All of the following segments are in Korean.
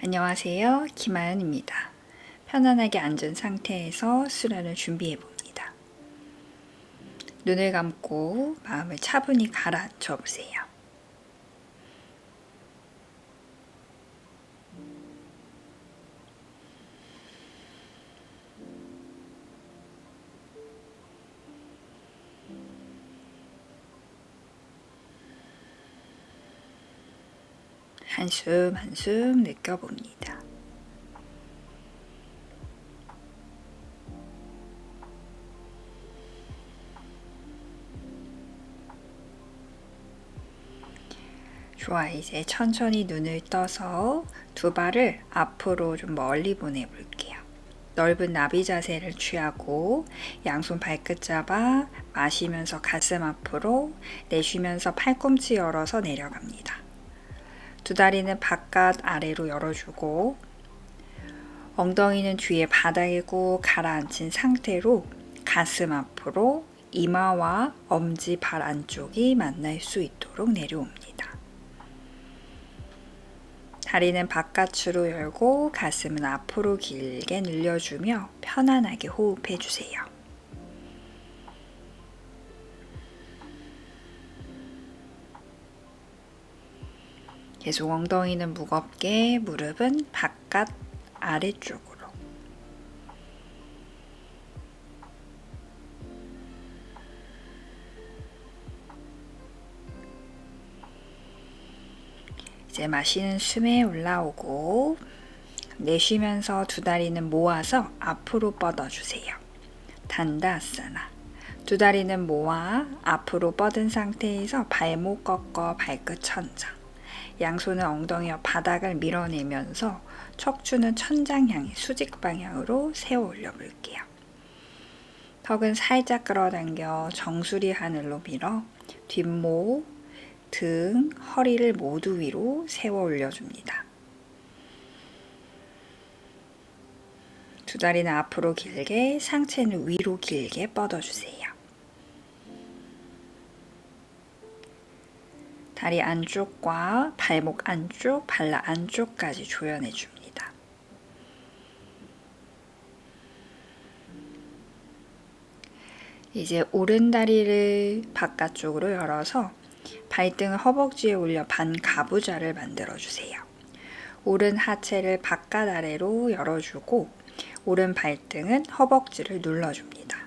안녕하세요. 김아연입니다. 편안하게 앉은 상태에서 수련을 준비해 봅니다. 눈을 감고 마음을 차분히 가라앉혀 보세요. 한숨 한숨 느껴봅니다. 좋아, 이제 천천히 눈을 떠서 두 발을 앞으로 좀 멀리 보내볼게요. 넓은 나비 자세를 취하고 양손 발끝 잡아 마시면서 가슴 앞으로, 내쉬면서 팔꿈치 열어서 내려갑니다. 두 다리는 바깥 아래로 열어주고 엉덩이는 뒤에 바닥에 꾹 가라앉힌 상태로 가슴 앞으로 이마와 엄지 발 안쪽이 만날 수 있도록 내려옵니다. 다리는 바깥으로 열고 가슴은 앞으로 길게 늘려주며 편안하게 호흡해 주세요. 계속 엉덩이는 무겁게, 무릎은 바깥 아래쪽으로. 이제 마시는 숨에 올라오고 내쉬면서 두 다리는 모아서 앞으로 뻗어주세요. 단다아사나. 두 다리는 모아 앞으로 뻗은 상태에서 발목 꺾어 발끝 천장. 양손은 엉덩이 옆 바닥을 밀어내면서 척추는 천장 향해 수직 방향으로 세워 올려 볼게요. 턱은 살짝 끌어당겨 정수리 하늘로 밀어 뒷목, 등, 허리를 모두 위로 세워 올려줍니다. 두 다리는 앞으로 길게, 상체는 위로 길게 뻗어주세요. 다리 안쪽과 발목 안쪽, 발라 안쪽까지 조여내 줍니다. 이제 오른 다리를 바깥쪽으로 열어서 발등을 허벅지에 올려 반가부좌를 만들어 주세요. 오른 하체를 바깥 아래로 열어주고 오른 발등은 허벅지를 눌러줍니다.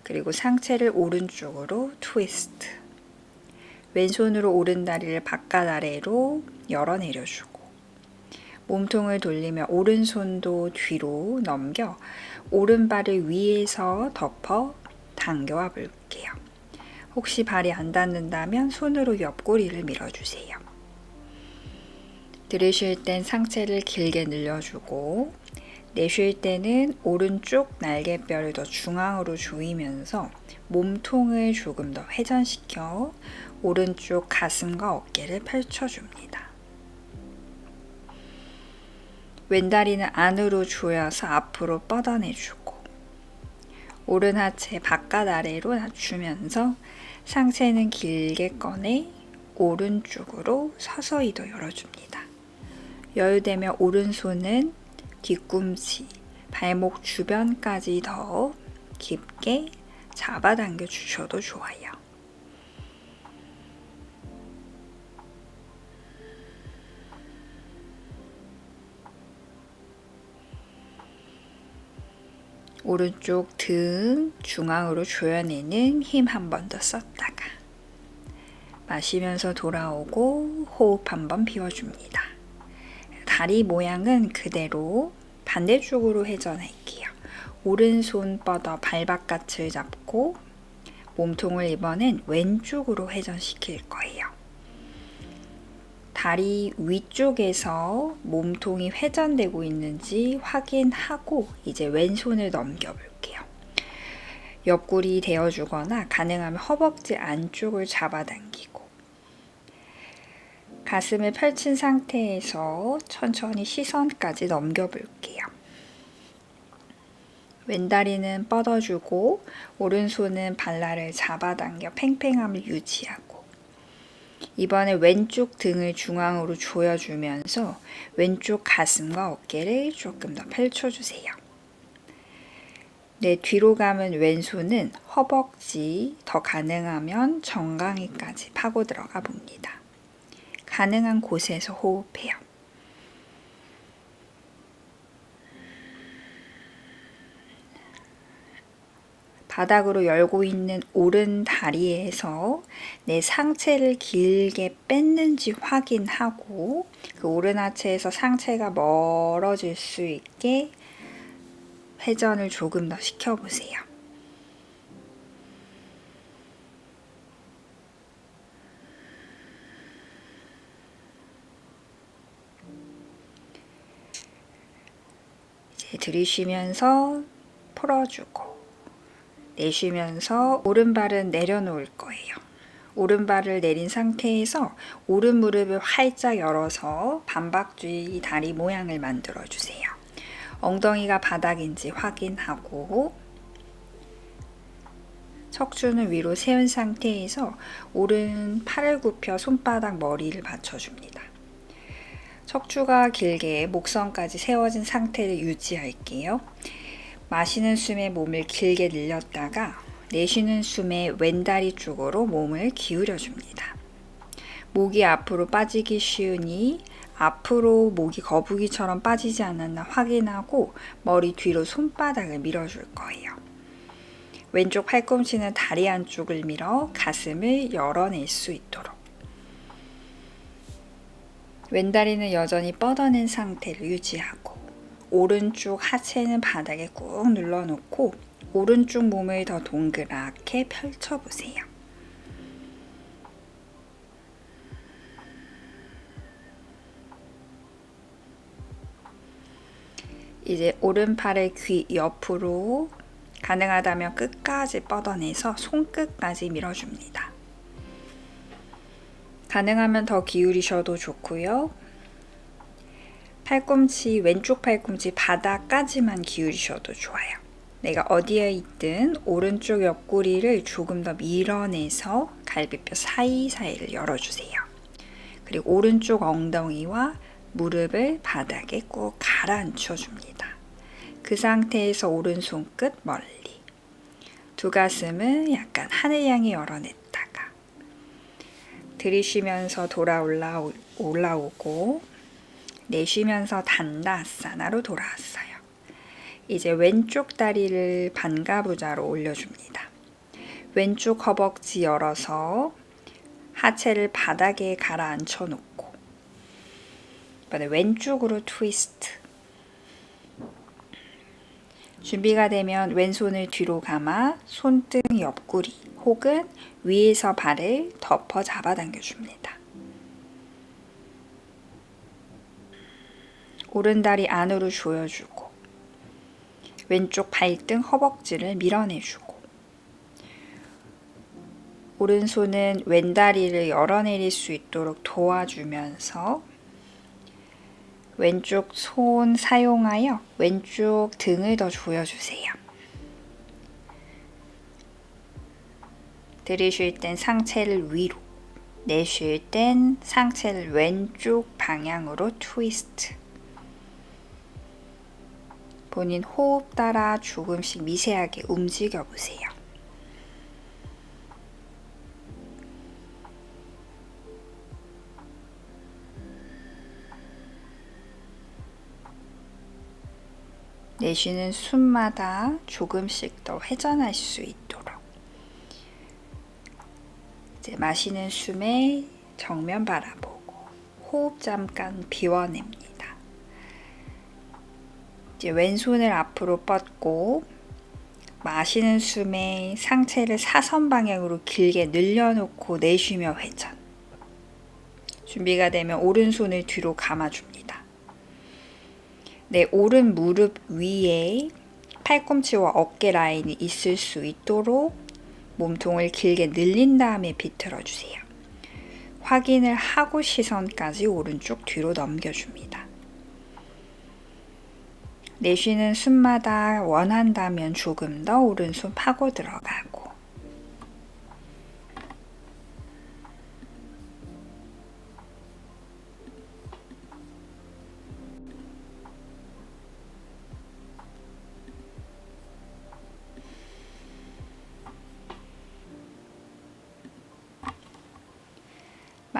그리고 상체를 오른쪽으로 트위스트. 왼손으로 오른 다리를 바깥 아래로 열어 내려주고 몸통을 돌리며 오른손도 뒤로 넘겨 오른발을 위에서 덮어 당겨와 볼게요. 혹시 발이 안 닿는다면 손으로 옆구리를 밀어주세요. 들이쉴 땐 상체를 길게 늘려주고 내쉴 때는 오른쪽 날개뼈를 더 중앙으로 조이면서 몸통을 조금 더 회전시켜 오른쪽 가슴과 어깨를 펼쳐줍니다. 왼다리는 안으로 조여서 앞으로 뻗어내주고 오른 하체 바깥 아래로 낮추면서 상체는 길게 꺼내 오른쪽으로 서서히 더 열어줍니다. 여유되며 오른손은 뒤꿈치, 발목 주변까지 더 깊게 잡아당겨 주셔도 좋아요. 오른쪽 등 중앙으로 조여내는 힘 한 번 더 썼다가 마시면서 돌아오고 호흡 한 번 비워줍니다. 다리 모양은 그대로 반대쪽으로 회전할게요. 오른손 뻗어 발바깥을 잡고 몸통을 이번엔 왼쪽으로 회전시킬 거예요. 다리 위쪽에서 몸통이 회전되고 있는지 확인하고 이제 왼손을 넘겨볼게요. 옆구리 대어주거나 가능하면 허벅지 안쪽을 잡아당기고 가슴을 펼친 상태에서 천천히 시선까지 넘겨볼게요. 왼다리는 뻗어주고 오른손은 발라를 잡아당겨 팽팽함을 유지하고 이번에 왼쪽 등을 중앙으로 조여주면서 왼쪽 가슴과 어깨를 조금 더 펼쳐주세요. 내 뒤로 감은 왼손은 허벅지, 더 가능하면 정강이까지 파고 들어가 봅니다. 가능한 곳에서 호흡해요. 바닥으로 열고 있는 오른 다리에서 내 상체를 길게 뺐는지 확인하고 그 오른 하체에서 상체가 멀어질 수 있게 회전을 조금 더 시켜보세요. 이제 들이쉬면서 풀어주고 내쉬면서 오른발은 내려놓을 거예요. 오른발을 내린 상태에서 오른 무릎을 활짝 열어서 반박쥐 다리 모양을 만들어 주세요. 엉덩이가 바닥인지 확인하고 척추는 위로 세운 상태에서 오른 팔을 굽혀 손바닥 머리를 받쳐줍니다. 척추가 길게 목선까지 세워진 상태를 유지할게요. 마시는 숨에 몸을 길게 늘렸다가 내쉬는 숨에 왼다리 쪽으로 몸을 기울여 줍니다. 목이 앞으로 빠지기 쉬우니 앞으로 목이 거북이처럼 빠지지 않았나 확인하고 머리 뒤로 손바닥을 밀어줄 거예요. 왼쪽 팔꿈치는 다리 안쪽을 밀어 가슴을 열어낼 수 있도록. 왼다리는 여전히 뻗어낸 상태를 유지하고 오른쪽 하체는 바닥에 꾹 눌러놓고 오른쪽 몸을 더 동그랗게 펼쳐보세요. 이제 오른팔을 귀 옆으로 가능하다면 끝까지 뻗어내서 손끝까지 밀어줍니다. 가능하면 더 기울이셔도 좋고요. 팔꿈치, 왼쪽 팔꿈치 바닥까지만 기울이셔도 좋아요. 내가 어디에 있든 오른쪽 옆구리를 조금 더 밀어내서 갈비뼈 사이사이를 열어주세요. 그리고 오른쪽 엉덩이와 무릎을 바닥에 꾹 가라앉혀 줍니다. 그 상태에서 오른손 끝 멀리. 두 가슴은 약간 하늘 향해 열어냈다가 들이쉬면서 올라오고 내쉬면서 단다아사나로 돌아왔어요. 이제 왼쪽 다리를 반가부좌로 올려줍니다. 왼쪽 허벅지 열어서 하체를 바닥에 가라앉혀 놓고 이번에 왼쪽으로 트위스트. 준비가 되면 왼손을 뒤로 감아 손등 옆구리 혹은 위에서 발을 덮어 잡아당겨줍니다. 오른다리 안으로 조여주고 왼쪽 발등 허벅지를 밀어내주고 오른손은 왼다리를 열어내릴 수 있도록 도와주면서 왼쪽 손 사용하여 왼쪽 등을 더 조여주세요. 들이쉴 땐 상체를 위로, 내쉴 땐 상체를 왼쪽 방향으로 트위스트. 본인 호흡 따라 조금씩 미세하게 움직여 보세요. 내쉬는 숨마다 조금씩 더 회전할 수 있도록. 이제 마시는 숨에 정면 바라보고 호흡 잠깐 비워냅니다. 이제 왼손을 앞으로 뻗고 마시는 숨에 상체를 사선 방향으로 길게 늘려놓고 내쉬며 회전. 준비가 되면 오른손을 뒤로 감아줍니다. 내 오른 무릎 위에 팔꿈치와 어깨 라인이 있을 수 있도록 몸통을 길게 늘린 다음에 비틀어주세요. 확인을 하고 시선까지 오른쪽 뒤로 넘겨줍니다. 내쉬는 숨마다 원한다면 조금 더 오른손 파고 들어가고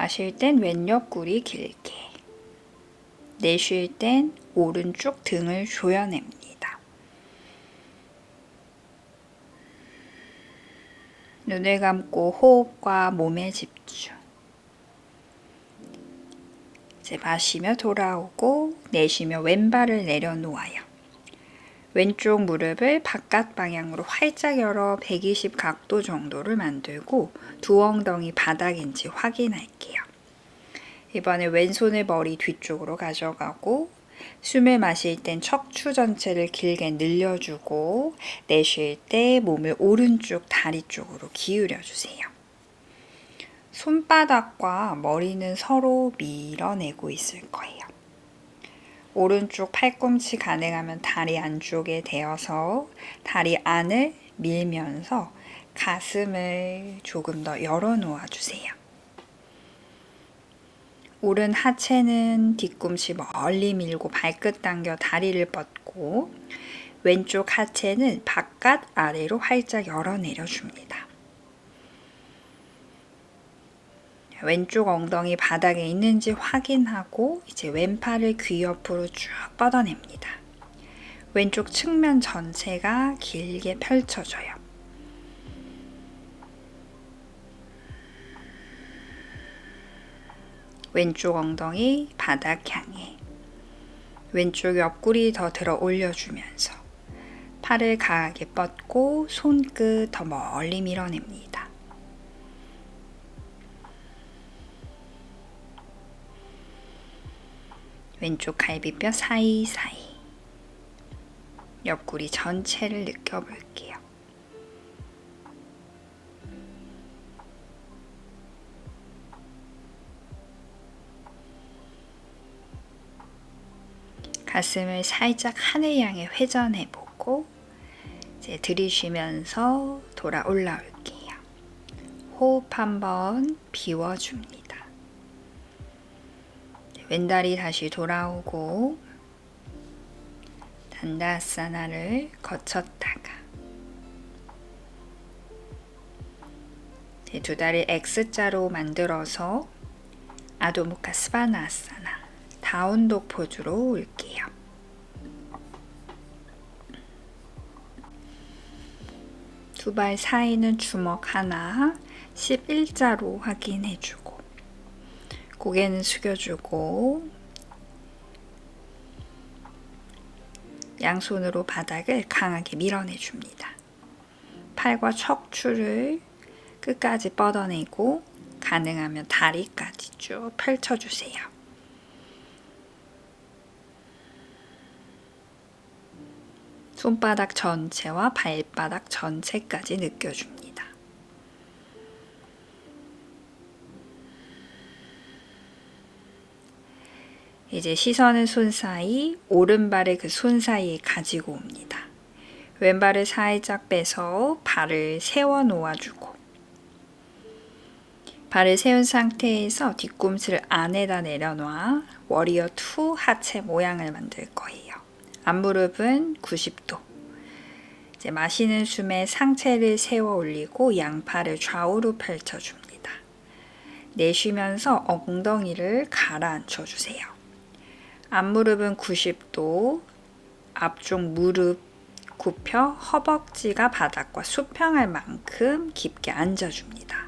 마실 땐 왼 옆구리 길게, 내쉴 땐 오른쪽 등을 조여냅니다. 눈을 감고 호흡과 몸에 집중. 이제 마시며 돌아오고 내쉬며 왼발을 내려놓아요. 왼쪽 무릎을 바깥 방향으로 활짝 열어 120 각도 정도를 만들고 두 엉덩이 바닥인지 확인할게요. 이번에 왼손을 머리 뒤쪽으로 가져가고 숨을 마실 땐 척추 전체를 길게 늘려주고 내쉴 때 몸을 오른쪽 다리 쪽으로 기울여 주세요. 손바닥과 머리는 서로 밀어내고 있을 거예요. 오른쪽 팔꿈치 가능하면 다리 안쪽에 대어서 다리 안을 밀면서 가슴을 조금 더 열어 놓아 주세요. 오른 하체는 뒤꿈치 멀리 밀고 발끝 당겨 다리를 뻗고 왼쪽 하체는 바깥 아래로 활짝 열어 내려줍니다. 왼쪽 엉덩이 바닥에 있는지 확인하고 이제 왼팔을 귀 옆으로 쭉 뻗어냅니다. 왼쪽 측면 전체가 길게 펼쳐져요. 왼쪽 엉덩이 바닥 향해 왼쪽 옆구리 더 들어 올려주면서 팔을 강하게 뻗고 손끝 더 멀리 밀어냅니다. 왼쪽 갈비뼈 사이사이 옆구리 전체를 느껴볼게요. 가슴을 살짝 하늘 향해 회전해보고 이제 들이쉬면서 돌아 올라올게요. 호흡 한번 비워줍니다. 왼다리 다시 돌아오고 단다아사나를 거쳤다가 두 다리 X자로 만들어서 아도무카 스바나아사나 다운독 포즈로 올게요. 두 발 사이는 주먹 하나 11자로 확인해주고 고개는 숙여주고 양손으로 바닥을 강하게 밀어내줍니다. 팔과 척추를 끝까지 뻗어내고 가능하면 다리까지 쭉 펼쳐주세요. 손바닥 전체와 발바닥 전체까지 느껴줍니다. 이제 시선은 손 사이, 오른발을 그 손 사이에 가지고 옵니다. 왼발을 살짝 빼서 발을 세워 놓아주고 발을 세운 상태에서 뒤꿈치를 안에다 내려놔 워리어 2 하체 모양을 만들 거예요. 앞무릎은 90도. 이제 마시는 숨에 상체를 세워 올리고 양팔을 좌우로 펼쳐줍니다. 내쉬면서 엉덩이를 가라앉혀 주세요. 앞무릎은 90도, 앞쪽 무릎 굽혀 허벅지가 바닥과 수평할 만큼 깊게 앉아줍니다.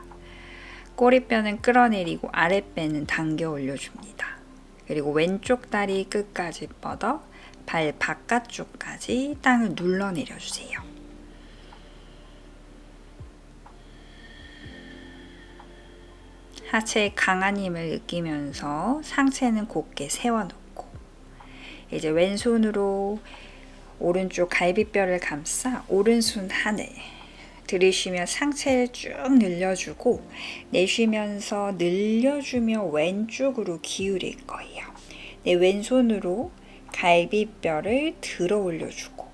꼬리뼈는 끌어내리고 아랫배는 당겨 올려줍니다. 그리고 왼쪽 다리 끝까지 뻗어 발 바깥쪽까지 땅을 눌러 내려주세요. 하체의 강한 힘을 느끼면서 상체는 곧게 세워놓고 이제 왼손으로 오른쪽 갈비뼈를 감싸 오른손 하늘 들이쉬며 상체를 쭉 늘려주고 내쉬면서 늘려주며 왼쪽으로 기울일 거예요. 내 왼손으로 갈비뼈를 들어 올려주고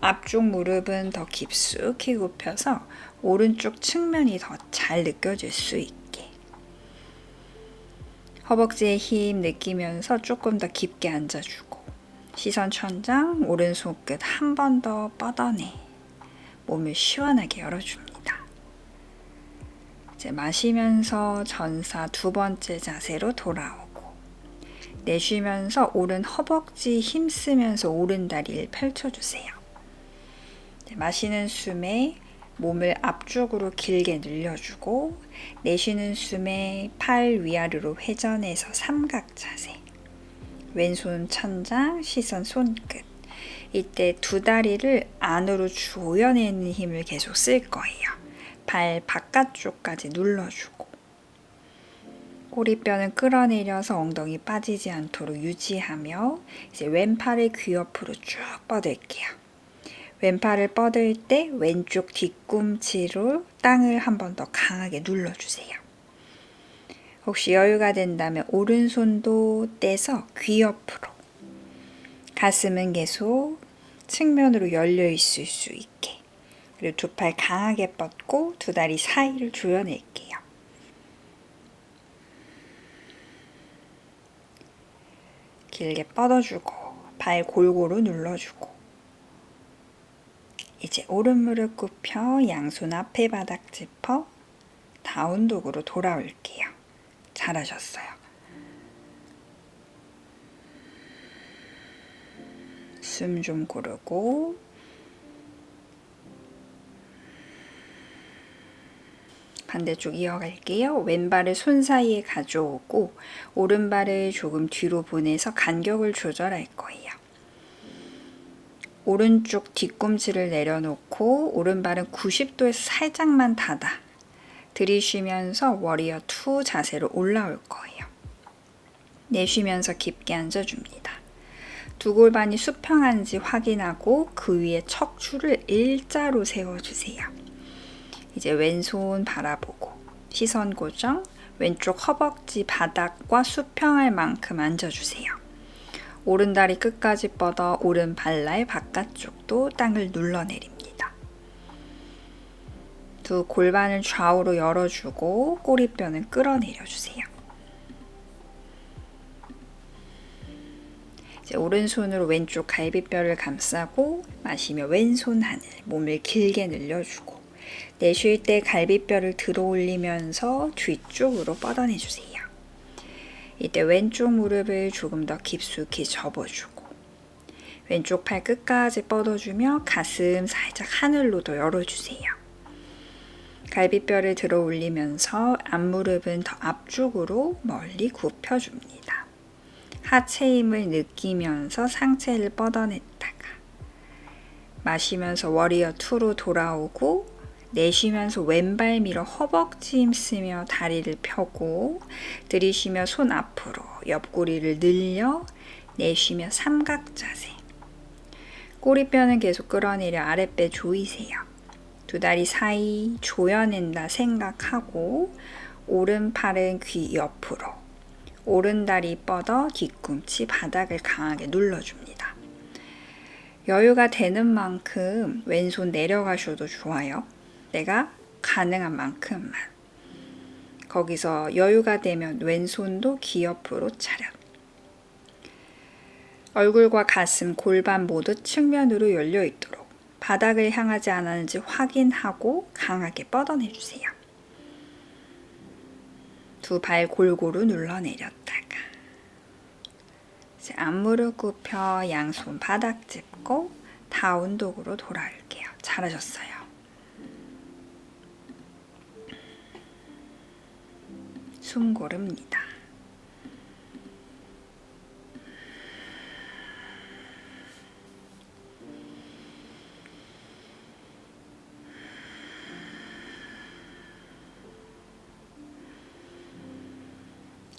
앞쪽 무릎은 더 깊숙이 굽혀서 오른쪽 측면이 더 잘 느껴질 수 있게 허벅지의 힘 느끼면서 조금 더 깊게 앉아주고 시선 천장 오른손 끝 한 번 더 뻗어내 몸을 시원하게 열어줍니다. 이제 마시면서 전사 두 번째 자세로 돌아오고, 내쉬면서 오른 허벅지 힘쓰면서 오른 다리를 펼쳐주세요. 마시는 숨에 몸을 앞쪽으로 길게 늘려주고, 내쉬는 숨에 팔 위아래로 회전해서 삼각 자세. 왼손 천장, 시선 손끝. 이때 두 다리를 안으로 조여내는 힘을 계속 쓸 거예요. 발 바깥쪽까지 눌러주고, 꼬리뼈는 끌어내려서 엉덩이 빠지지 않도록 유지하며, 이제 왼팔을 귀 옆으로 쭉 뻗을게요. 왼팔을 뻗을 때 왼쪽 뒤꿈치로 땅을 한 번 더 강하게 눌러주세요. 혹시 여유가 된다면 오른손도 떼서 귀 옆으로, 가슴은 계속 측면으로 열려 있을 수 있게, 그리고 두 팔 강하게 뻗고 두 다리 사이를 조여낼게요. 길게 뻗어주고 발 골고루 눌러주고, 이제 오른 무릎 굽혀 양손 앞에 바닥 짚어 다운독으로 돌아올게요. 잘하셨어요. 숨 좀 고르고, 반대쪽 이어갈게요. 왼발을 손 사이에 가져오고 오른발을 조금 뒤로 보내서 간격을 조절할 거예요. 오른쪽 뒤꿈치를 내려놓고 오른발은 90도에서 살짝만 닫아 들이쉬면서 워리어 2 자세로 올라올 거예요. 내쉬면서 깊게 앉아줍니다. 두 골반이 수평한지 확인하고 그 위에 척추를 일자로 세워주세요. 이제 왼손 바라보고 시선 고정, 왼쪽 허벅지 바닥과 수평할 만큼 앉아주세요. 오른다리 끝까지 뻗어 오른 발날 바깥쪽도 땅을 눌러내립니다. 두 골반을 좌우로 열어주고 꼬리뼈는 끌어내려주세요. 이제 오른손으로 왼쪽 갈비뼈를 감싸고 마시며 왼손 하늘, 몸을 길게 늘려주고, 내쉴 때 갈비뼈를 들어 올리면서 뒤쪽으로 뻗어내주세요. 이때 왼쪽 무릎을 조금 더 깊숙이 접어주고, 왼쪽 팔 끝까지 뻗어주며 가슴 살짝 하늘로 더 열어주세요. 갈비뼈를 들어 올리면서 앞무릎은 더 앞쪽으로 멀리 굽혀줍니다. 하체 힘을 느끼면서 상체를 뻗어냈다가 마시면서 워리어 2로 돌아오고, 내쉬면서 왼발 밀어 허벅지 힘쓰며 다리를 펴고, 들이쉬며 손 앞으로 옆구리를 늘려 내쉬며 삼각 자세. 꼬리뼈는 계속 끌어내려 아랫배 조이세요. 두 다리 사이 조여낸다 생각하고 오른팔은 귀 옆으로, 오른다리 뻗어 뒤꿈치 바닥을 강하게 눌러줍니다. 여유가 되는 만큼 왼손 내려가셔도 좋아요. 내가 가능한 만큼만. 거기서 여유가 되면 왼손도 귀 옆으로 차렷. 얼굴과 가슴, 골반 모두 측면으로 열려 있도록 바닥을 향하지 않았는지 확인하고 강하게 뻗어내주세요. 두 발 골고루 눌러내렸다가 이제 앞무릎 굽혀 양손 바닥 짚고 다운독으로 돌아올게요. 잘하셨어요. 숨 고릅니다.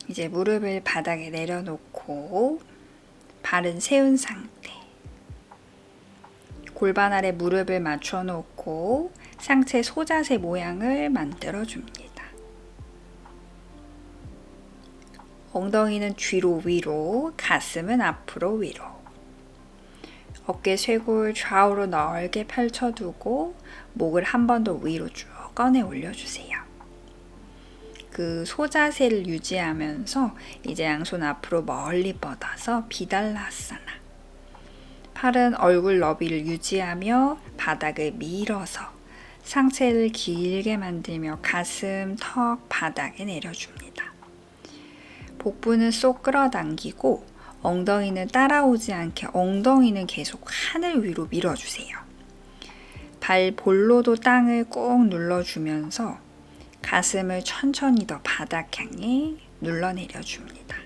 이제 무릎을 바닥에 내려놓고 발은 세운 상태. 골반 아래 무릎을 맞춰 놓고 상체 소자세 모양을 만들어 줍니다. 엉덩이는 뒤로 위로, 가슴은 앞으로 위로. 어깨 쇄골 좌우로 넓게 펼쳐두고 목을 한 번 더 위로 쭉 꺼내 올려주세요. 그 소자세를 유지하면서 이제 양손 앞으로 멀리 뻗어서 비달라사나. 팔은 얼굴 너비를 유지하며 바닥을 밀어서 상체를 길게 만들며 가슴, 턱, 바닥에 내려줍니다. 복부는 쏙 끌어당기고 엉덩이는 따라오지 않게 엉덩이는 계속 하늘 위로 밀어주세요. 발 볼로도 땅을 꾹 눌러주면서 가슴을 천천히 더 바닥 향해 눌러내려줍니다.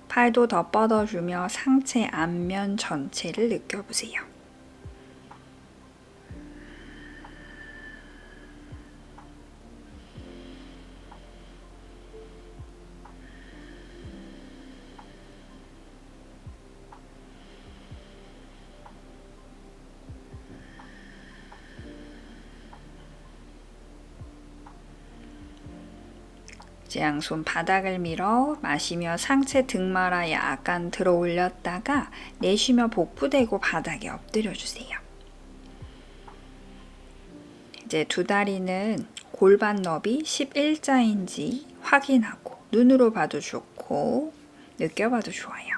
팔도 더 뻗어주며 상체 앞면 전체를 느껴보세요. 이제 양손 바닥을 밀어 마시며 상체 등말아 약간 들어 올렸다가 내쉬며 복부 대고 바닥에 엎드려 주세요. 이제 두 다리는 골반 너비 11자인지 확인하고 눈으로 봐도 좋고 느껴봐도 좋아요.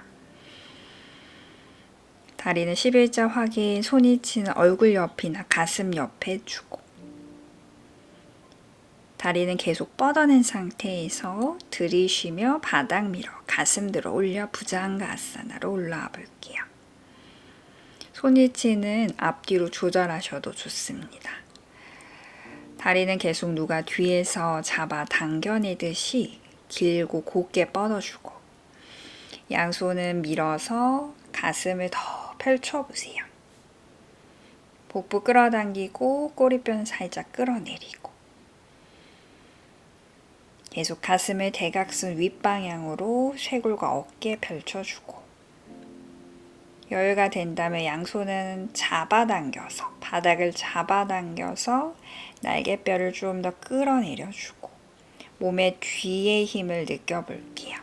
다리는 11자 확인, 손이 치는 얼굴 옆이나 가슴 옆에 주고 다리는 계속 뻗어낸 상태에서 들이쉬며 바닥 밀어 가슴 들어 올려 부장가아사나로 올라와 볼게요. 손일치는 앞뒤로 조절하셔도 좋습니다. 다리는 계속 누가 뒤에서 잡아 당겨내듯이 길고 곧게 뻗어주고 양손은 밀어서 가슴을 더 펼쳐보세요. 복부 끌어당기고 꼬리뼈는 살짝 끌어내리고 계속 가슴을 대각선 윗방향으로 쇄골과 어깨 펼쳐주고 여유가 된다면 양손은 잡아당겨서 바닥을 잡아당겨서 날개뼈를 좀 더 끌어내려주고 몸의 뒤에 힘을 느껴볼게요.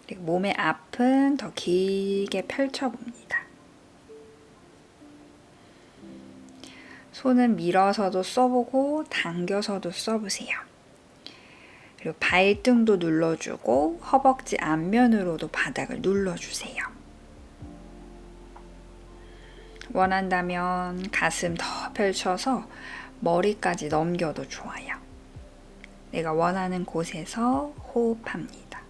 그리고 몸의 앞은 더 길게 펼쳐봅니다. 손은 밀어서도 써보고 당겨서도 써보세요. 그리고 발등도 눌러주고 허벅지 앞면으로도 바닥을 눌러주세요. 원한다면 가슴 더 펼쳐서 머리까지 넘겨도 좋아요. 내가 원하는 곳에서 호흡합니다.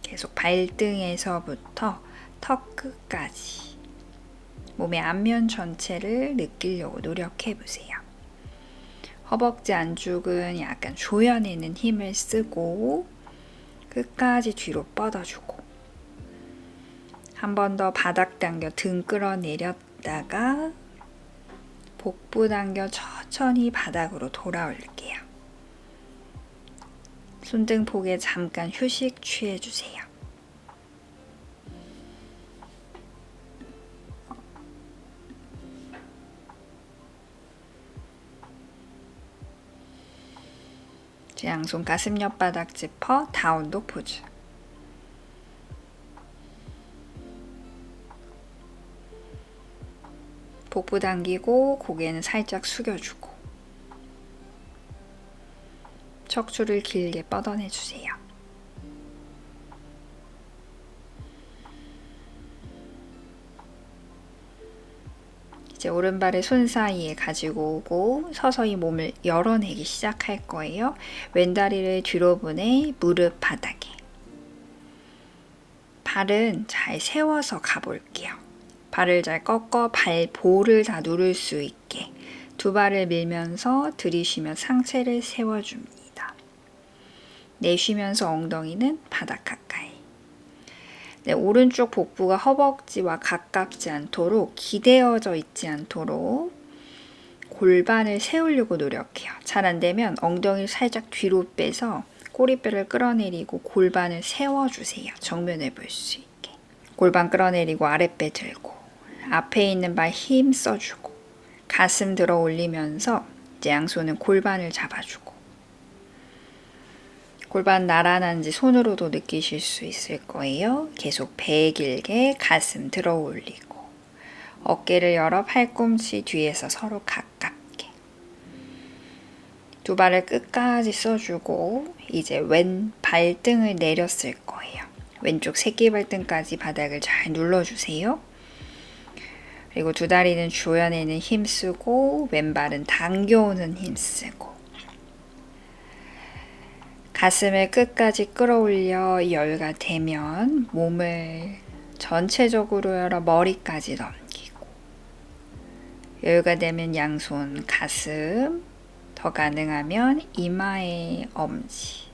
계속 발등에서부터 턱 끝까지 몸의 앞면 전체를 느끼려고 노력해보세요. 허벅지 안쪽은 약간 조여내는 힘을 쓰고 끝까지 뒤로 뻗어주고 한 번 더 바닥 당겨 등 끌어내렸다가 복부 당겨 천천히 바닥으로 돌아올게요. 손등폭에 잠깐 휴식 취해주세요. 양손 가슴 옆바닥 짚어 다운독 포즈. 복부 당기고 고개는 살짝 숙여주고 척추를 길게 뻗어내주세요. 이제 오른발을 손 사이에 가지고 오고 서서히 몸을 열어내기 시작할 거예요. 왼다리를 뒤로 보내 무릎 바닥에. 발은 잘 세워서 가볼게요. 발을 잘 꺾어 발볼을 다 누를 수 있게 두 발을 밀면서 들이쉬며 상체를 세워줍니다. 내쉬면서 엉덩이는 바닥 가까이. 네, 오른쪽 복부가 허벅지와 가깝지 않도록 기대어져 있지 않도록 골반을 세우려고 노력해요. 잘 안되면 엉덩이를 살짝 뒤로 빼서 꼬리뼈를 끌어내리고 골반을 세워주세요. 정면을 볼 수 있게. 골반 끌어내리고 아랫배 들고 앞에 있는 발 힘 써주고 가슴 들어 올리면서 이제 양손은 골반을 잡아주고 골반 나란한지 손으로도 느끼실 수 있을 거예요. 계속 배 길게 가슴 들어 올리고 어깨를 열어 팔꿈치 뒤에서 서로 가깝게 두 발을 끝까지 써주고 이제 왼 발등을 내렸을 거예요. 왼쪽 새끼발등까지 바닥을 잘 눌러주세요. 그리고 두 다리는 조여내는 힘 쓰고 왼발은 당겨오는 힘 쓰고 가슴을 끝까지 끌어올려 여유가 되면 몸을 전체적으로 열어 머리까지 넘기고 여유가 되면 양손 가슴, 더 가능하면 이마에 엄지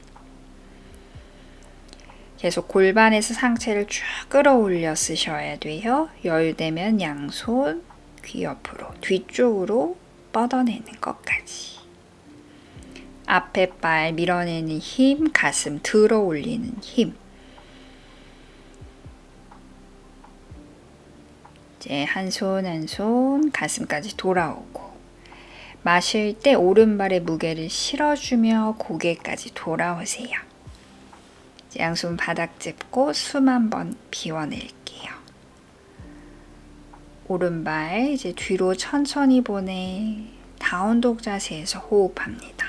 계속 골반에서 상체를 쭉 끌어올려 쓰셔야 돼요. 여유되면 양손 귀 옆으로 뒤쪽으로 뻗어내는 것까지 앞에 발 밀어내는 힘, 가슴 들어 올리는 힘 이제 한 손 한 손 가슴까지 돌아오고 마실 때 오른발에 무게를 실어주며 고개까지 돌아오세요. 양손 바닥 짚고 숨 한번 비워낼게요. 오른발 이제 뒤로 천천히 보내 다운독 자세에서 호흡합니다.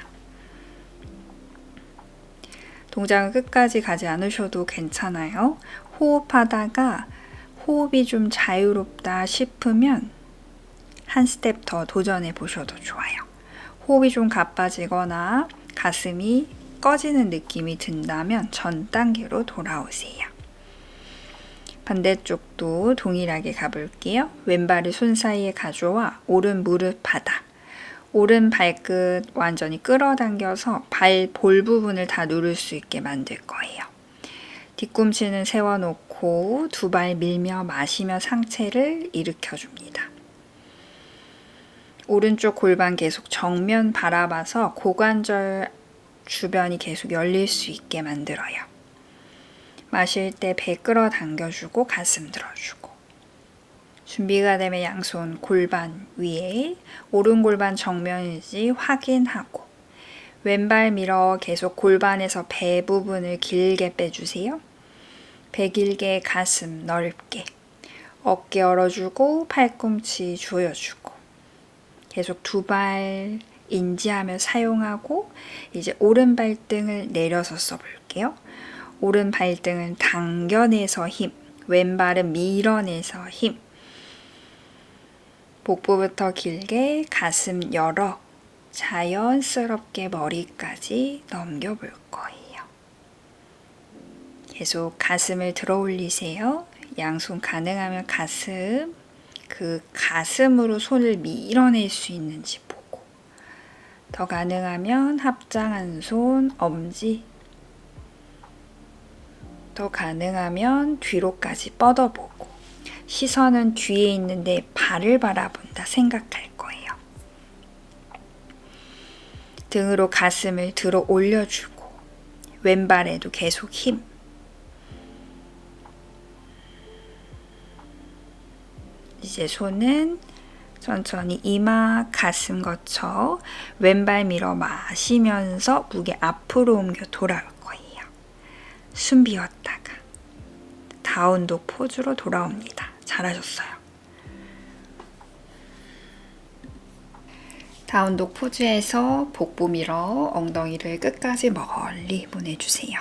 동작은 끝까지 가지 않으셔도 괜찮아요. 호흡하다가 호흡이 좀 자유롭다 싶으면 한 스텝 더 도전해 보셔도 좋아요. 호흡이 좀 가빠지거나 가슴이 꺼지는 느낌이 든다면 전 단계로 돌아오세요. 반대쪽도 동일하게 가볼게요. 왼발을 손 사이에 가져와 오른 무릎 바닥, 오른 발끝 완전히 끌어당겨서 발 볼 부분을 다 누를 수 있게 만들 거예요. 뒤꿈치는 세워놓고 두 발 밀며 마시며 상체를 일으켜줍니다. 오른쪽 골반 계속 정면 바라봐서 고관절 주변이 계속 열릴 수 있게 만들어요. 마실 때 배 끌어당겨주고 가슴 들어주고 준비가 되면 양손 골반 위에 오른 골반 정면인지 확인하고 왼발 밀어 계속 골반에서 배 부분을 길게 빼주세요. 배 길게 가슴 넓게 어깨 열어주고 팔꿈치 조여주고 계속 두 발 인지하며 사용하고 이제 오른 발등을 내려서 써볼게요. 오른 발등은 당겨내서 힘, 왼발은 밀어내서 힘. 복부부터 길게 가슴 열어 자연스럽게 머리까지 넘겨볼 거예요. 계속 가슴을 들어 올리세요. 양손 가능하면 가슴, 그 가슴으로 손을 밀어낼 수 있는지 보고 더 가능하면 합장한 손, 엄지 더 가능하면 뒤로까지 뻗어보고 시선은 뒤에 있는데 발을 바라본다 생각할 거예요. 등으로 가슴을 들어 올려주고 왼발에도 계속 힘 이제 손은 천천히 이마, 가슴 거쳐 왼발 밀어 마시면서 무게 앞으로 옮겨 돌아올 거예요. 숨 비웠다가 다운독 포즈로 돌아옵니다. 잘하셨어요. 다운독 포즈에서 복부 밀어 엉덩이를 끝까지 멀리 보내주세요.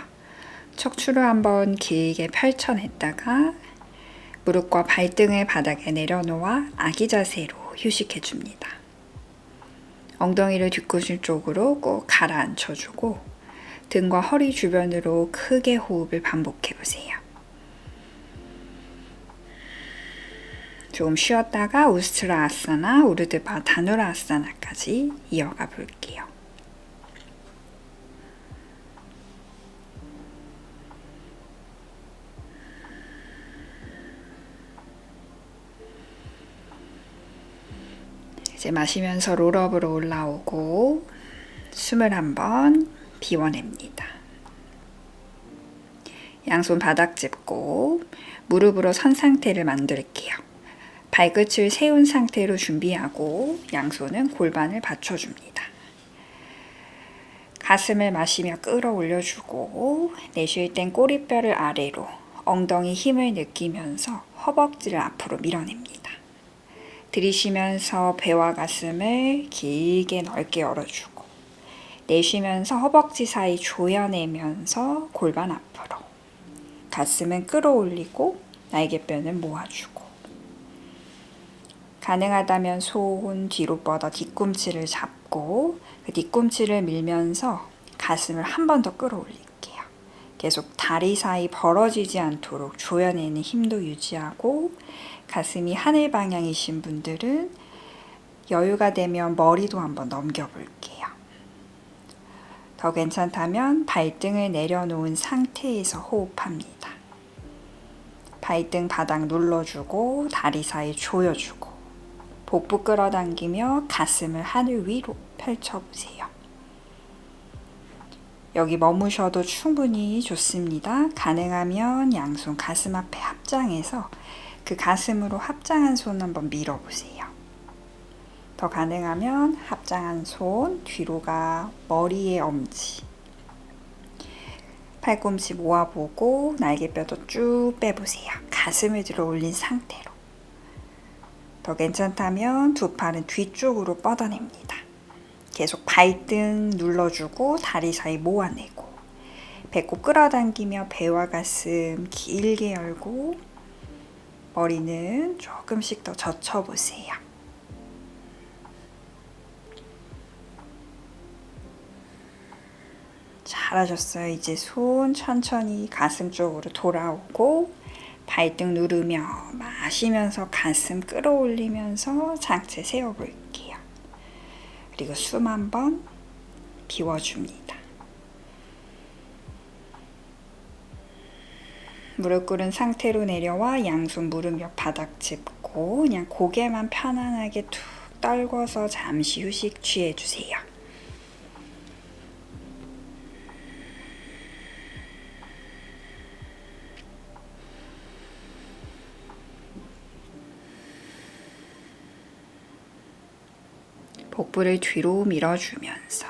척추를 한번 길게 펼쳐냈다가 무릎과 발등을 바닥에 내려놓아 아기 자세로 휴식해줍니다. 엉덩이를 뒷구실 쪽으로 꼭 가라앉혀주고 등과 허리 주변으로 크게 호흡을 반복해보세요. 조금 쉬었다가 우스트라 아사나, 우르드바 다누라 아사나까지 이어가 볼게요. 이제 마시면서 롤업으로 올라오고 숨을 한번 비워냅니다. 양손 바닥 짚고 무릎으로 선 상태를 만들게요. 발끝을 세운 상태로 준비하고 양손은 골반을 받쳐줍니다. 가슴을 마시며 끌어올려주고 내쉴 땐 꼬리뼈를 아래로 엉덩이 힘을 느끼면서 허벅지를 앞으로 밀어냅니다. 들이쉬면서 배와 가슴을 길게 넓게 열어주고 내쉬면서 허벅지 사이 조여내면서 골반 앞으로 가슴은 끌어올리고 날개뼈는 모아주고 가능하다면 손 뒤로 뻗어 뒤꿈치를 잡고 그 뒤꿈치를 밀면서 가슴을 한 번 더 끌어올릴게요. 계속 다리 사이 벌어지지 않도록 조여내는 힘도 유지하고, 가슴이 하늘 방향이신 분들은 여유가 되면 머리도 한번 넘겨볼게요. 더 괜찮다면 발등을 내려놓은 상태에서 호흡합니다. 발등 바닥 눌러주고 다리 사이 조여주고 복부 끌어당기며 가슴을 하늘 위로 펼쳐보세요. 여기 머무셔도 충분히 좋습니다. 가능하면 양손 가슴 앞에 합장해서 그 가슴으로 합장한 손 한번 밀어보세요. 더 가능하면 합장한 손 뒤로가 머리의 엄지, 팔꿈치 모아보고 날개뼈도 쭉 빼보세요. 가슴을 들어 올린 상태로. 더 괜찮다면 두 팔은 뒤쪽으로 뻗어냅니다. 계속 발등 눌러주고 다리 사이 모아내고 배꼽 끌어당기며 배와 가슴 길게 열고 머리는 조금씩 더 젖혀보세요. 잘하셨어요. 이제 손 천천히 가슴 쪽으로 돌아오고 발등 누르며 마시면서 가슴 끌어올리면서 상체 세워볼게요. 그리고 숨 한번 비워줍니다. 무릎 꿇은 상태로 내려와 양손 무릎 옆 바닥 짚고 그냥 고개만 편안하게 툭 떨궈서 잠시 휴식 취해주세요. 복부를 뒤로 밀어주면서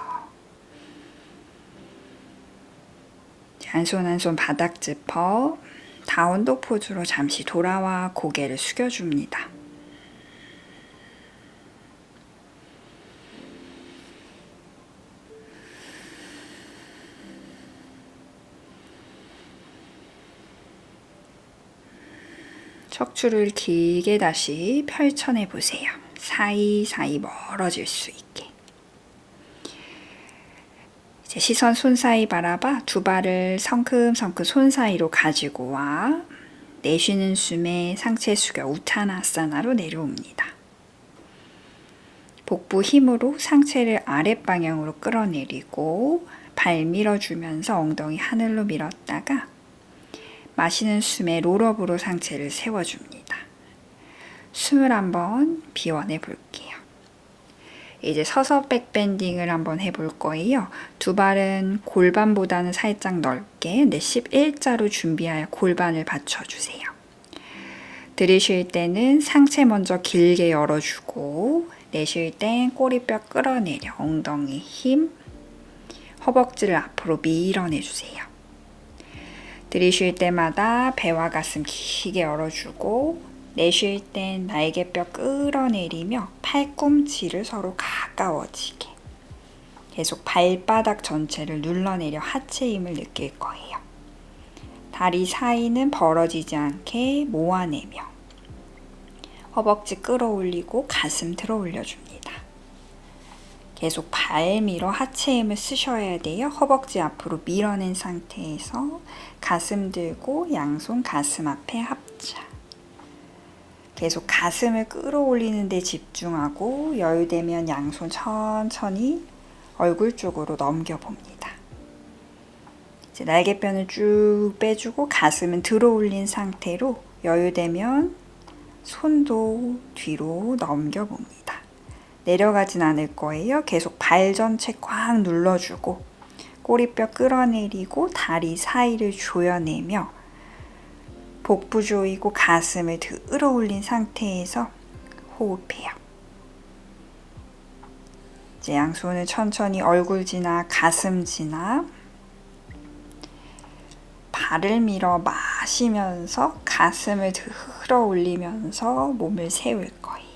한 손 한 손 바닥 짚어 다운독 포즈로 잠시 돌아와 고개를 숙여줍니다. 척추를 길게 다시 펼쳐내 보세요. 사이사이 멀어질 수 있게. 이제 시선 손 사이 바라봐 두 발을 성큼성큼 손 사이로 가지고 와 내쉬는 숨에 상체 숙여 우타나사나로 내려옵니다. 복부 힘으로 상체를 아랫방향으로 끌어내리고 발 밀어주면서 엉덩이 하늘로 밀었다가 마시는 숨에 롤업으로 상체를 세워줍니다. 숨을 한번 비워내 볼게요. 이제 서서 백밴딩을 한번 해볼 거예요. 두 발은 골반보다는 살짝 넓게 11자로 준비하여 골반을 받쳐주세요. 들이쉴 때는 상체 먼저 길게 열어주고 내쉴 땐 꼬리뼈 끌어내려 엉덩이 힘, 허벅지를 앞으로 밀어내주세요. 들이쉴 때마다 배와 가슴 길게 열어주고 내쉴 땐 날개뼈 끌어내리며 팔꿈치를 서로 가까워지게 계속 발바닥 전체를 눌러내려 하체 힘을 느낄 거예요. 다리 사이는 벌어지지 않게 모아내며 허벅지 끌어올리고 가슴 들어 올려줍니다. 계속 발 밀어 하체 힘을 쓰셔야 돼요. 허벅지 앞으로 밀어낸 상태에서 가슴 들고 양손 가슴 앞에 합장. 계속 가슴을 끌어올리는 데 집중하고 여유되면 양손 천천히 얼굴 쪽으로 넘겨봅니다. 이제 날개뼈는 쭉 빼주고 가슴은 들어 올린 상태로 여유되면 손도 뒤로 넘겨봅니다. 내려가진 않을 거예요. 계속 발 전체 꽉 눌러주고 꼬리뼈 끌어내리고 다리 사이를 조여내며 복부 조이고 가슴을 들어 올린 상태에서 호흡해요. 이제 양손을 천천히 얼굴 지나 가슴 지나 발을 밀어 마시면서 가슴을 들어 올리면서 몸을 세울 거예요.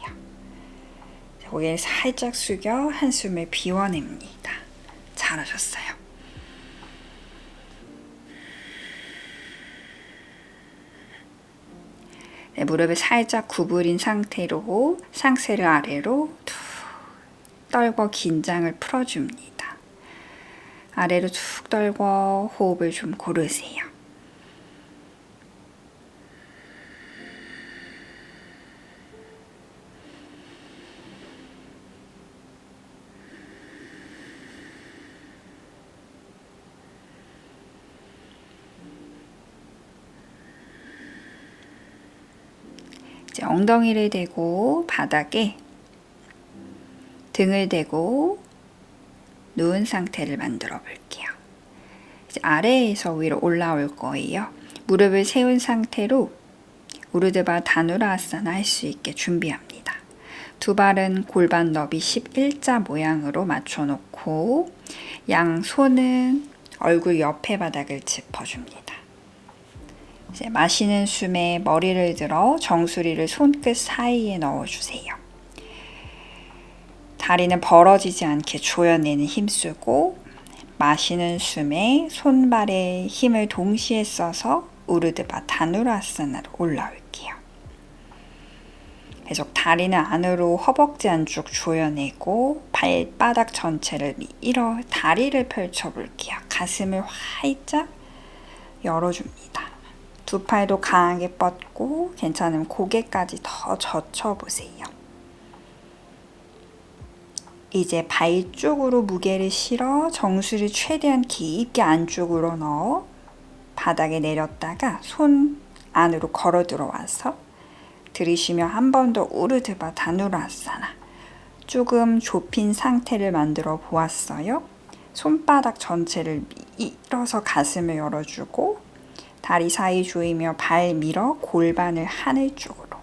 고개를 살짝 숙여 한숨을 비워냅니다. 잘하셨어요. 무릎을 살짝 구부린 상태로 상체를 아래로 툭 떨고 긴장을 풀어줍니다. 아래로 툭 떨고 호흡을 좀 고르세요. 이제 엉덩이를 대고 바닥에 등을 대고 누운 상태를 만들어 볼게요. 이제 아래에서 위로 올라올 거예요. 무릎을 세운 상태로 우르드바 다누라아사나 할 수 있게 준비합니다. 두 발은 골반 너비 11자 모양으로 맞춰 놓고 양 손은 얼굴 옆에 바닥을 짚어줍니다. 이제 마시는 숨에 머리를 들어 정수리를 손끝 사이에 넣어주세요. 다리는 벌어지지 않게 조여내는 힘쓰고 마시는 숨에 손발에 힘을 동시에 써서 우르드바 다누라아사나로 올라올게요. 계속 다리는 안으로 허벅지 안쪽 조여내고 발바닥 전체를 밀어 다리를 펼쳐볼게요. 가슴을 활짝 열어줍니다. 두 팔도 강하게 뻗고 괜찮으면 고개까지 더 젖혀보세요. 이제 발 쪽으로 무게를 실어 정수를 최대한 깊게 안쪽으로 넣어 바닥에 내렸다가 손 안으로 걸어 들어와서 들이쉬며 한 번 더 우르드바 다누라아사나. 조금 좁힌 상태를 만들어 보았어요. 손바닥 전체를 밀어서 가슴을 열어주고 다리 사이 조이며 발 밀어 골반을 하늘 쪽으로.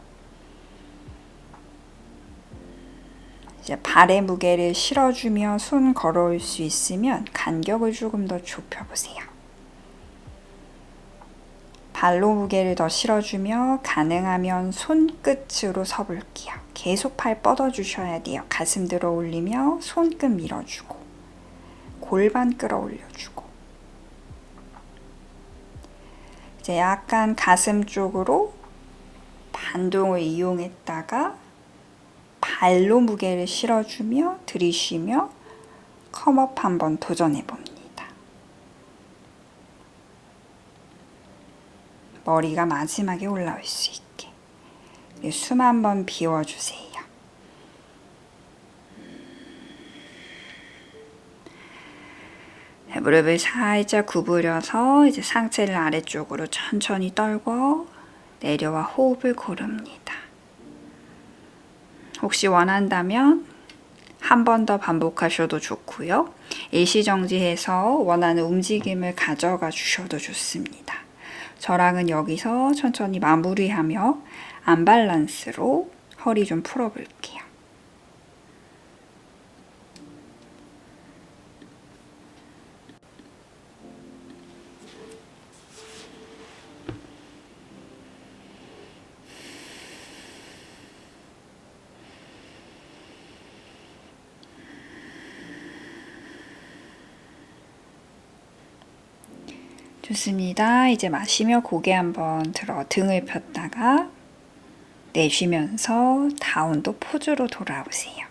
이제 발에 무게를 실어주며 손 걸어올 수 있으면 간격을 조금 더 좁혀보세요. 발로 무게를 더 실어주며 가능하면 손끝으로 서볼게요. 계속 팔 뻗어주셔야 돼요. 가슴 들어 올리며 손끝 밀어주고 골반 끌어올려주고 이제 약간 가슴 쪽으로 반동을 이용했다가 발로 무게를 실어주며 들이쉬며 컴업 한번 도전해봅니다. 머리가 마지막에 올라올 수 있게 숨 한번 비워주세요. 무릎을 살짝 구부려서 이제 상체를 아래쪽으로 천천히 떨고 내려와 호흡을 고릅니다. 혹시 원한다면 한 번 더 반복하셔도 좋고요. 일시정지해서 원하는 움직임을 가져가 주셔도 좋습니다. 저랑은 여기서 천천히 마무리하며 안발란스로 허리 좀 풀어볼게요. 좋습니다. 이제 마시며 고개 한번 들어 등을 폈다가 내쉬면서 다운도 포즈로 돌아오세요.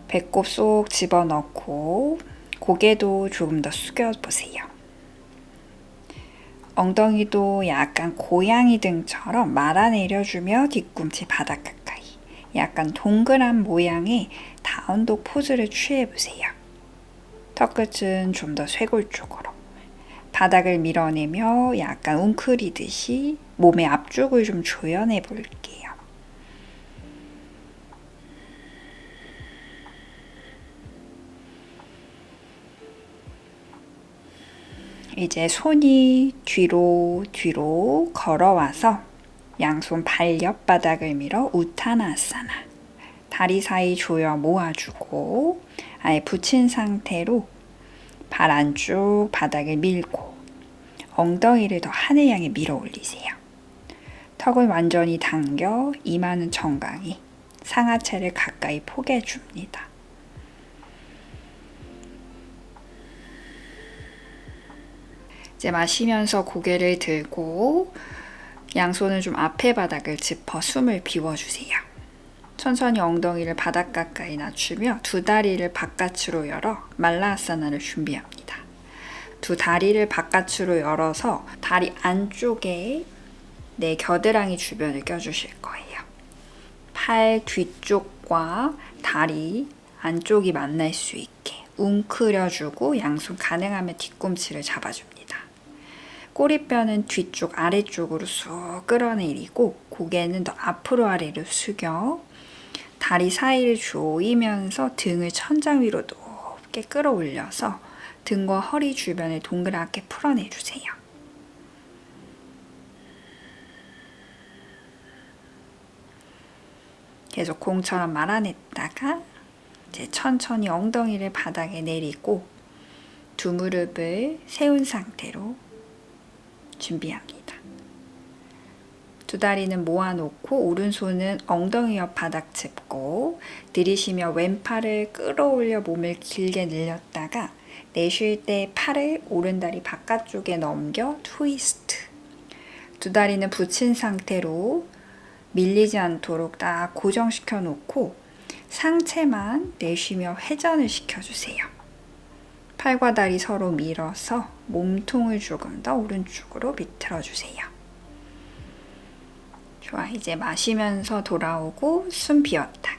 배꼽 쏙 집어넣고 고개도 조금 더 숙여보세요. 엉덩이도 약간 고양이 등처럼 말아내려주며 뒤꿈치 바닥 가까이 약간 동그란 모양의 다운독 포즈를 취해보세요. 턱끝은 좀 더 쇄골 쪽으로 바닥을 밀어내며 약간 웅크리듯이 몸의 앞쪽을 좀 조여내 볼게요. 이제 손이 뒤로 걸어와서 양손 발 옆바닥을 밀어 우타나아사나. 다리 사이 조여 모아주고 아예 붙인 상태로 발 안쪽 바닥을 밀고 엉덩이를 더 하늘 향해 밀어 올리세요. 턱을 완전히 당겨 이마는 정강이 상하체를 가까이 포개줍니다. 이제 마시면서 고개를 들고 양손은 좀 앞에 바닥을 짚어 숨을 비워주세요. 천천히 엉덩이를 바닥 가까이 낮추며 두 다리를 바깥으로 열어 말라아사나를 준비합니다. 두 다리를 바깥으로 열어서 다리 안쪽에 내 겨드랑이 주변을 껴주실 거예요. 팔 뒤쪽과 다리 안쪽이 만날 수 있게 웅크려주고 양손 가능하면 뒤꿈치를 잡아줍니다. 꼬리뼈는 뒤쪽 아래쪽으로 쑥 끌어내리고 고개는 더 앞으로 아래로 숙여 다리 사이를 조이면서 등을 천장 위로 높게 끌어올려서 등과 허리 주변을 동그랗게 풀어내주세요. 계속 공처럼 말아냈다가 이제 천천히 엉덩이를 바닥에 내리고 두 무릎을 세운 상태로 준비합니다. 두 다리는 모아놓고 오른손은 엉덩이 옆 바닥 짚고 들이쉬며 왼팔을 끌어올려 몸을 길게 늘렸다가 내쉴 때 팔을 오른다리 바깥쪽에 넘겨 트위스트. 두 다리는 붙인 상태로 밀리지 않도록 딱 고정시켜 놓고 상체만 내쉬며 회전을 시켜주세요. 팔과 다리 서로 밀어서 몸통을 조금 더 오른쪽으로 비틀어주세요. 좋아, 이제 마시면서 돌아오고 숨 비웠다가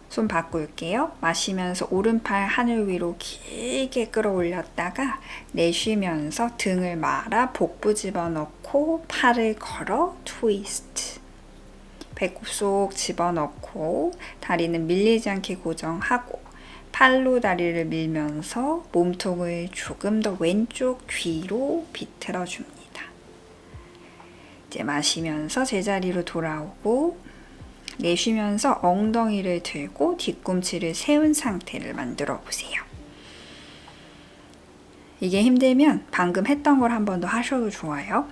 손 바꿀게요. 마시면서 오른팔 하늘 위로 길게 끌어올렸다가 내쉬면서 등을 말아 복부 집어넣고 팔을 걸어 트위스트. 배꼽 쏙 집어넣고 다리는 밀리지 않게 고정하고 팔로 다리를 밀면서 몸통을 조금 더 왼쪽 뒤로 비틀어줍니다. 이제 마시면서 제자리로 돌아오고 내쉬면서 엉덩이를 들고 뒤꿈치를 세운 상태를 만들어 보세요. 이게 힘들면 방금 했던 걸 한 번 더 하셔도 좋아요.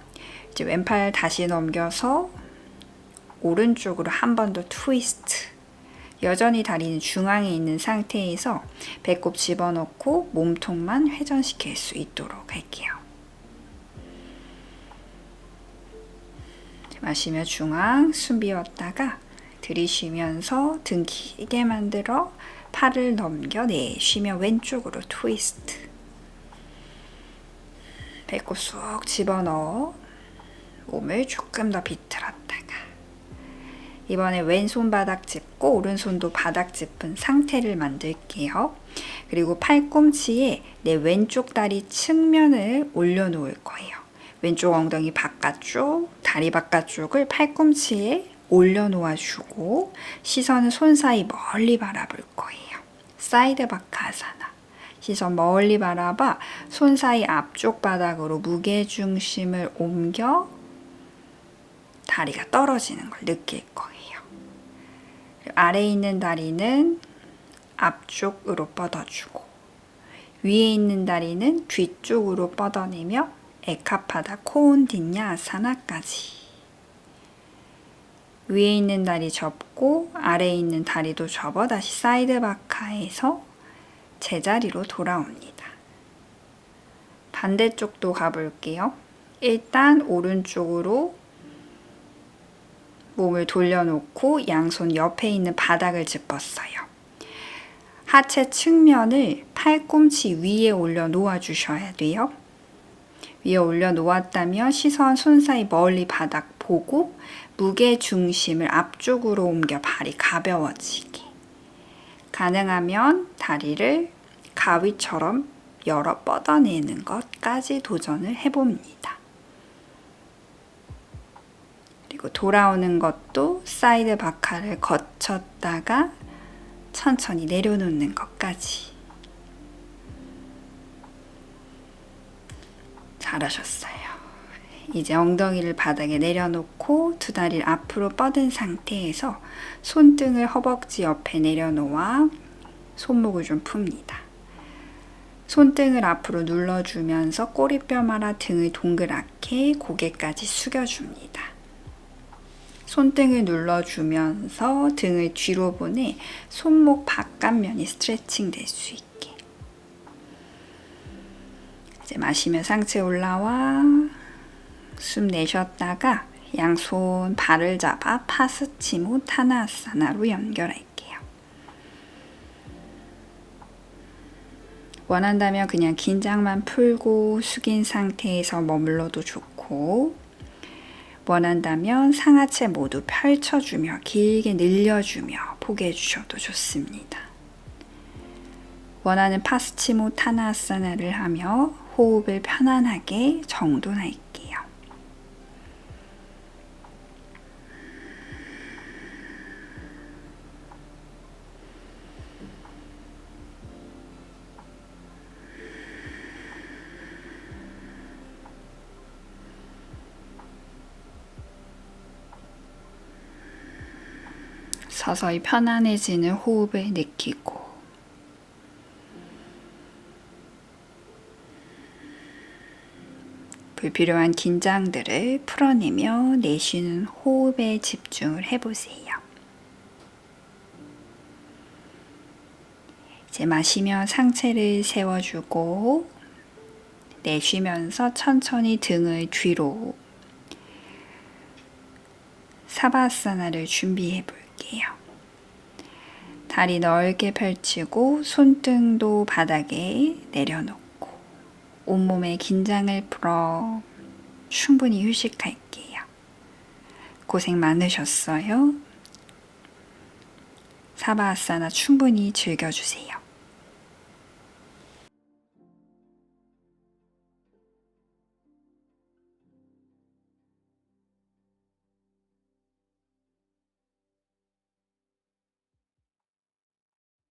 이제 왼팔 다시 넘겨서 오른쪽으로 한 번 더 트위스트. 여전히 다리는 중앙에 있는 상태에서 배꼽 집어넣고 몸통만 회전시킬 수 있도록 할게요. 마시며 중앙 숨 비웠다가 들이쉬면서 등 길게 만들어 팔을 넘겨 내쉬며 왼쪽으로 트위스트. 배꼽 쏙 집어넣어 몸을 조금 더 비틀었다가 이번에 왼손 바닥 짚고 오른손도 바닥 짚은 상태를 만들게요. 그리고 팔꿈치에 내 왼쪽 다리 측면을 올려놓을 거예요. 왼쪽 엉덩이 바깥쪽, 다리 바깥쪽을 팔꿈치에 올려놓아주고 시선은 손 사이 멀리 바라볼 거예요. 사이드 바카사나. 시선 멀리 바라봐 손 사이 앞쪽 바닥으로 무게중심을 옮겨 다리가 떨어지는 걸 느낄 거예요. 아래에 있는 다리는 앞쪽으로 뻗어주고 위에 있는 다리는 뒤쪽으로 뻗어내며 에카파다 코운디냐 아사나까지. 위에 있는 다리 접고 아래에 있는 다리도 접어 다시 사이드 바카에서 제자리로 돌아옵니다. 반대쪽도 가볼게요. 일단 오른쪽으로 몸을 돌려놓고 양손 옆에 있는 바닥을 짚었어요. 하체 측면을 팔꿈치 위에 올려 놓아주셔야 돼요. 위에 올려 놓았다면 시선 손 사이 멀리 바닥 보고 무게 중심을 앞쪽으로 옮겨 발이 가벼워지게. 가능하면 다리를 가위처럼 열어 뻗어내는 것까지 도전을 해봅니다. 그리고 돌아오는 것도 사이드 바카를 거쳤다가 천천히 내려놓는 것까지. 잘하셨어요. 이제 엉덩이를 바닥에 내려놓고 두 다리를 앞으로 뻗은 상태에서 손등을 허벅지 옆에 내려놓아 손목을 좀 풉니다. 손등을 앞으로 눌러주면서 꼬리뼈 말아 등을 동그랗게 고개까지 숙여줍니다. 손등을 눌러주면서 등을 뒤로 보내 손목 바깥면이 스트레칭 될 수 있게. 이제 마시며 상체 올라와 숨 내쉬었다가 양손 발을 잡아 파스치모타나아사나로 연결할게요. 원한다면 그냥 긴장만 풀고 숙인 상태에서 머물러도 좋고, 원한다면 상하체 모두 펼쳐주며 길게 늘려주며 포개해 주셔도 좋습니다. 원하는 파스치모타나아사나를 하며 호흡을 편안하게 정돈할게요. 서서히 편안해지는 호흡을 느끼고, 불필요한 긴장들을 풀어내며 내쉬는 호흡에 집중을 해보세요. 이제 마시며 상체를 세워주고 내쉬면서 천천히 등을 뒤로 사바아사나를 준비해 볼게요. 다리 넓게 펼치고 손등도 바닥에 내려놓고 온몸의 긴장을 풀어 충분히 휴식할게요. 고생 많으셨어요. 사바아사나 충분히 즐겨주세요.